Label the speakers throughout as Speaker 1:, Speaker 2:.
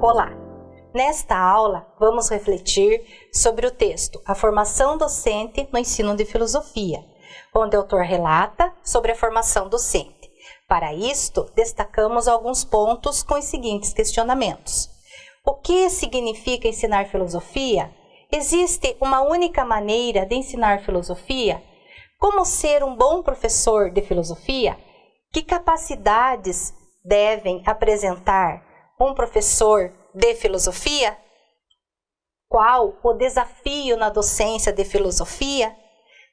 Speaker 1: Olá! Nesta aula, vamos refletir sobre o texto A Formação Docente no Ensino de Filosofia, onde o autor relata sobre a formação docente. Para isto, destacamos alguns pontos com os seguintes questionamentos. O que significa ensinar filosofia? Existe uma única maneira de ensinar filosofia? Como ser um bom professor de filosofia? Que capacidades devem apresentar um professor de filosofia? Qual o desafio na docência de filosofia?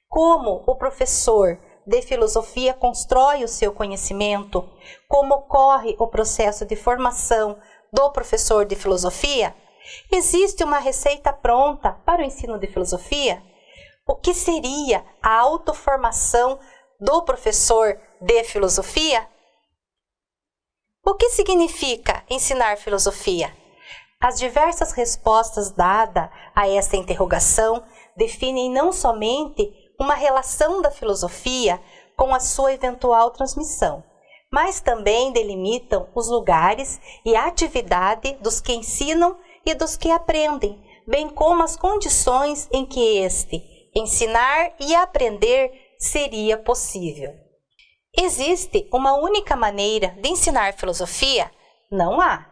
Speaker 1: Como o professor de filosofia constrói o seu conhecimento? Como ocorre o processo de formação do professor de filosofia? Existe uma receita pronta para o ensino de filosofia? O que seria a autoformação do professor de filosofia? O que significa ensinar filosofia? As diversas respostas dadas a esta interrogação definem não somente uma relação da filosofia com a sua eventual transmissão, mas também delimitam os lugares e a atividade dos que ensinam e dos que aprendem, bem como as condições em que este ensinar e aprender seria possível. Existe uma única maneira de ensinar filosofia? Não há,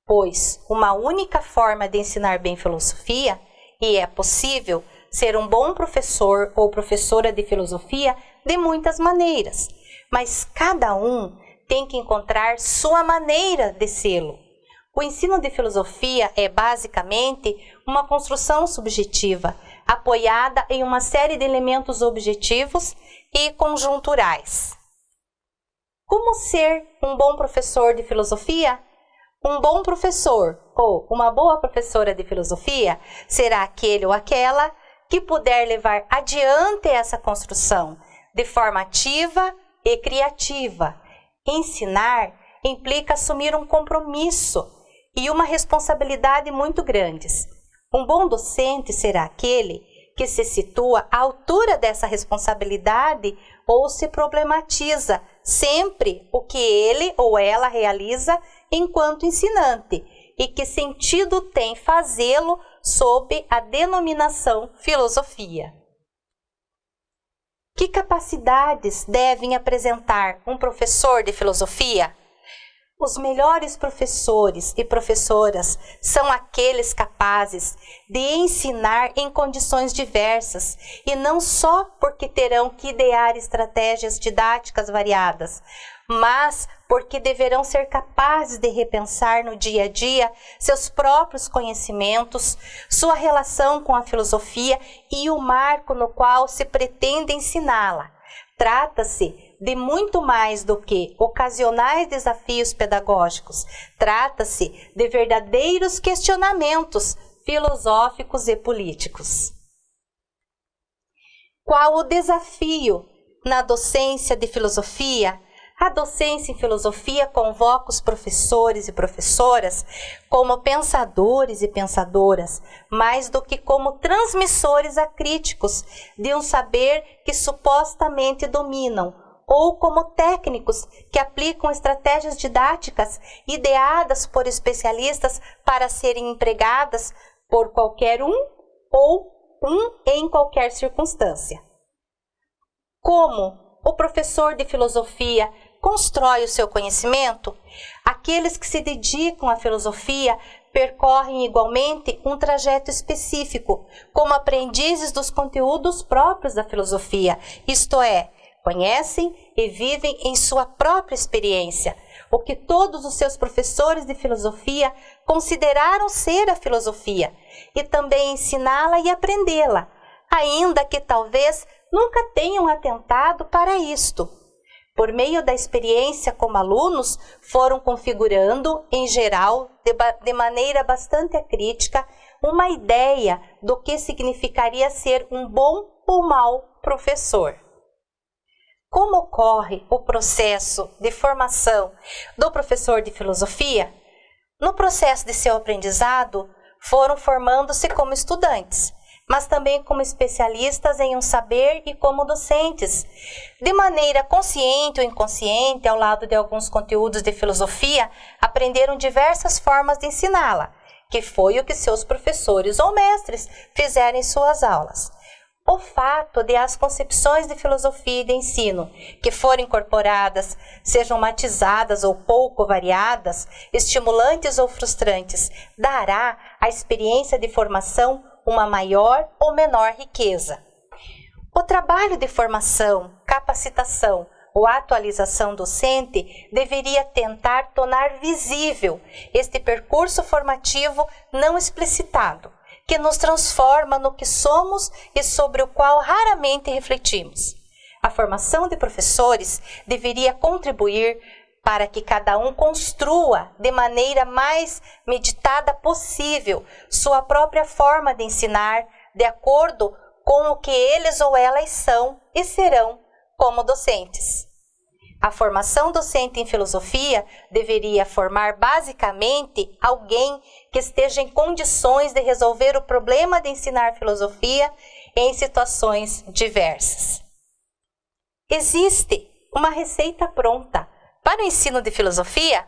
Speaker 1: pois uma única forma de ensinar bem filosofia, e é possível ser um bom professor ou professora de filosofia de muitas maneiras, mas cada um tem que encontrar sua maneira de sê-lo. O ensino de filosofia é basicamente uma construção subjetiva, apoiada em uma série de elementos objetivos e conjunturais. Como ser um bom professor de filosofia? Um bom professor ou uma boa professora de filosofia será aquele ou aquela que puder levar adiante essa construção de forma ativa e criativa. Ensinar implica assumir um compromisso e uma responsabilidade muito grandes. Um bom docente será aquele que se situa à altura dessa responsabilidade ou se problematiza sempre o que ele ou ela realiza enquanto ensinante e que sentido tem fazê-lo sob a denominação filosofia. Que capacidades devem apresentar um professor de filosofia? Os melhores professores e professoras são aqueles capazes de ensinar em condições diversas e não só porque terão que idear estratégias didáticas variadas, mas porque deverão ser capazes de repensar no dia a dia seus próprios conhecimentos, sua relação com a filosofia e o marco no qual se pretende ensiná-la. Trata-se de muito mais do que ocasionais desafios pedagógicos. Trata-se de verdadeiros questionamentos filosóficos e políticos. Qual o desafio na docência de filosofia? A docência em filosofia convoca os professores e professoras como pensadores e pensadoras, mais do que como transmissores acríticos de um saber que supostamente dominam, ou como técnicos que aplicam estratégias didáticas ideadas por especialistas para serem empregadas por qualquer um ou em qualquer circunstância. Como o professor de filosofia constrói o seu conhecimento? Aqueles que se dedicam à filosofia percorrem igualmente um trajeto específico, como aprendizes dos conteúdos próprios da filosofia, isto é, conhecem e vivem em sua própria experiência o que todos os seus professores de filosofia consideraram ser a filosofia e também ensiná-la e aprendê-la, ainda que talvez nunca tenham atentado para isto. Por meio da experiência como alunos, foram configurando, em geral, de maneira bastante crítica, uma ideia do que significaria ser um bom ou mau professor. Como ocorre o processo de formação do professor de filosofia? No processo de seu aprendizado, foram formando-se como estudantes. mas também como especialistas em um saber e como docentes. De maneira consciente ou inconsciente, ao lado de alguns conteúdos de filosofia, aprenderam diversas formas de ensiná-la, que foi o que seus professores ou mestres fizeram em suas aulas. O fato de as concepções de filosofia e de ensino que forem incorporadas, sejam matizadas ou pouco variadas, estimulantes ou frustrantes, dará à experiência de formação uma maior ou menor riqueza. O trabalho de formação, capacitação ou atualização docente deveria tentar tornar visível este percurso formativo não explicitado, que nos transforma no que somos e sobre o qual raramente refletimos. A formação de professores deveria contribuir para que cada um construa de maneira mais meditada possível sua própria forma de ensinar, de acordo com o que eles ou elas são e serão como docentes. A formação docente em filosofia deveria formar basicamente alguém que esteja em condições de resolver o problema de ensinar filosofia em situações diversas. Existe uma receita pronta para o ensino de filosofia?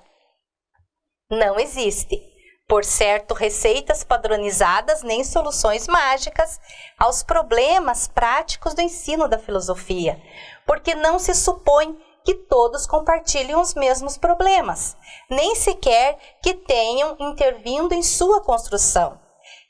Speaker 1: Não existe. Por certo, receitas padronizadas nem soluções mágicas aos problemas práticos do ensino da filosofia, porque não se supõe que todos compartilhem os mesmos problemas, nem sequer que tenham intervindo em sua construção.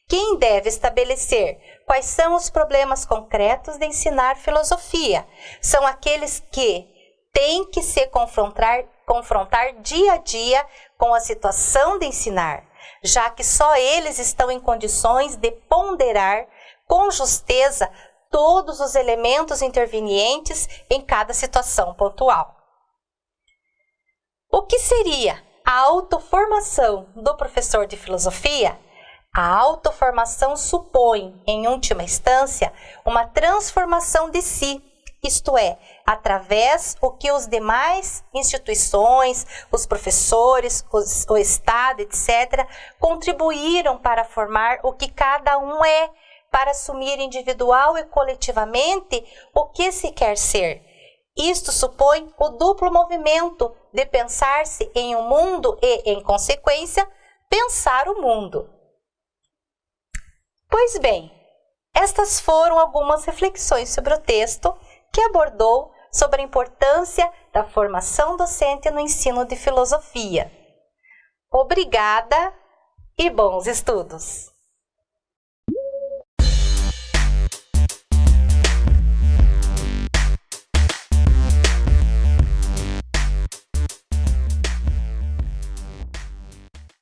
Speaker 1: Quem deve estabelecer quais são os problemas concretos de ensinar filosofia? São aqueles que têm que se confrontar dia a dia com a situação de ensinar, já que só eles estão em condições de ponderar com justeza todos os elementos intervenientes em cada situação pontual. O que seria a autoformação do professor de filosofia? A autoformação supõe, em última instância, uma transformação de si, isto é, através do que os demais instituições, os professores, o Estado, etc., contribuíram para formar o que cada um é, para assumir individual e coletivamente o que se quer ser. Isto supõe o duplo movimento de pensar-se em um mundo e, em consequência, pensar o mundo. Pois bem, estas foram algumas reflexões sobre o texto que abordou sobre a importância da formação docente no ensino de filosofia. Obrigada e bons estudos!